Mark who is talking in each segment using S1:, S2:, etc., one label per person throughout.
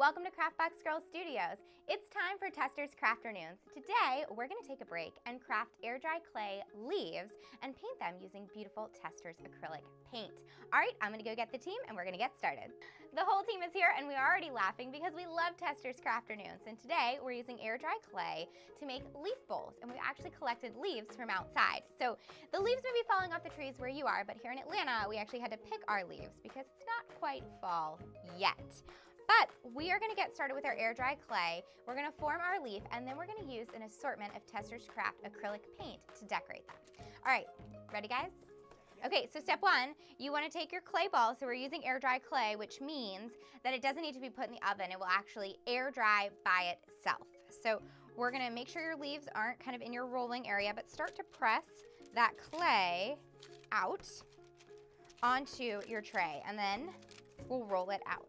S1: Welcome to Craftbox Girls Studios. It's time for Testors Crafternoons. Today, we're gonna take a break and craft air dry clay leaves and paint them using beautiful Testors acrylic paint. All right, I'm gonna go get the team and we're gonna get started. The whole team is here and we're already laughing because we love Testors Crafternoons. And today, we're using air dry clay to make leaf bowls. And we actually collected leaves from outside. So the leaves may be falling off the trees where you are, but here in Atlanta, we actually had to pick our leaves because it's not quite fall yet. But we are gonna get started with our air dry clay. We're gonna form our leaf and then we're gonna use an assortment of Testors Craft acrylic paint to decorate them. All right, ready guys? Okay, so step one, you wanna take your clay ball. So we're using air dry clay, which means that it doesn't need to be put in the oven. It will actually air dry by itself. So we're gonna make sure your leaves aren't kind of in your rolling area, but start to press that clay out onto your tray and then we'll roll it out.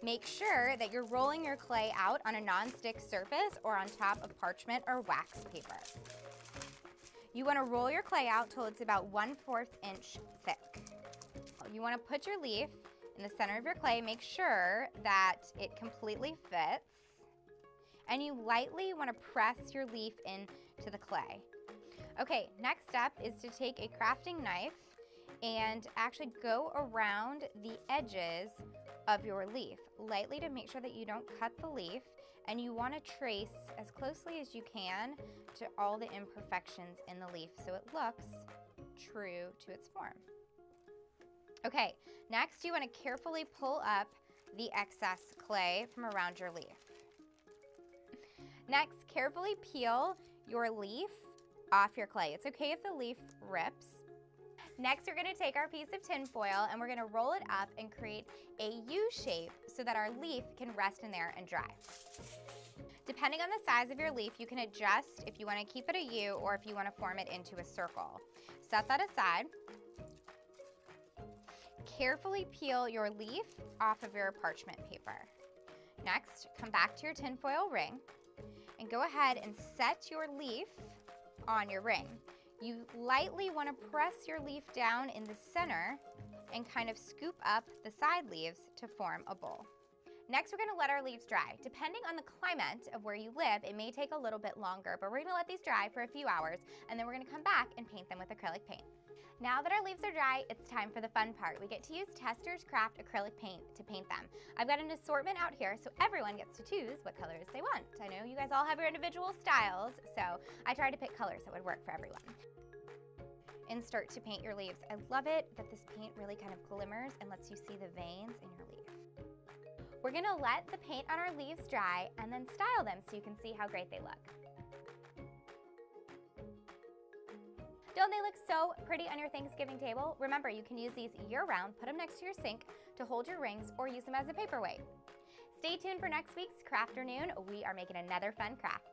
S1: Make sure that you're rolling your clay out on a non-stick surface or on top of parchment or wax paper. You want to roll your clay out till it's about 1/4 inch thick. You want to put your leaf in the center of your clay, make sure that it completely fits, and you lightly want to press your leaf into the clay. Okay, next step is to take a crafting knife and actually go around the edges of your leaf, lightly to make sure that you don't cut the leaf, and you want to trace as closely as you can to all the imperfections in the leaf so it looks true to its form. Okay, next you want to carefully pull up the excess clay from around your leaf. Next, carefully peel your leaf off your clay. It's okay if the leaf rips. Next, we're gonna take our piece of tin foil and we're gonna roll it up and create a U shape so that our leaf can rest in there and dry. Depending on the size of your leaf, you can adjust if you wanna keep it a U or if you wanna form it into a circle. Set that aside. Carefully peel your leaf off of your parchment paper. Next, come back to your tin foil ring and go ahead and set your leaf on your ring. You lightly want to press your leaf down in the center and kind of scoop up the side leaves to form a bowl. Next, we're going to let our leaves dry. Depending on the climate of where you live, it may take a little bit longer, but we're going to let these dry for a few hours, and then we're going to come back and paint them with acrylic paint. Now that our leaves are dry, it's time for the fun part. We get to use Testors Craft acrylic paint to paint them. I've got an assortment out here, so everyone gets to choose what colors they want. I know you guys all have your individual styles, so I tried to pick colors that would work for everyone. And start to paint your leaves. I love it that this paint really kind of glimmers and lets you see the veins in your leaf. We're gonna let the paint on our leaves dry and then style them so you can see how great they look. Don't they look so pretty on your Thanksgiving table? Remember, you can use these year-round, put them next to your sink to hold your rings or use them as a paperweight. Stay tuned for next week's Crafternoon. We are making another fun craft.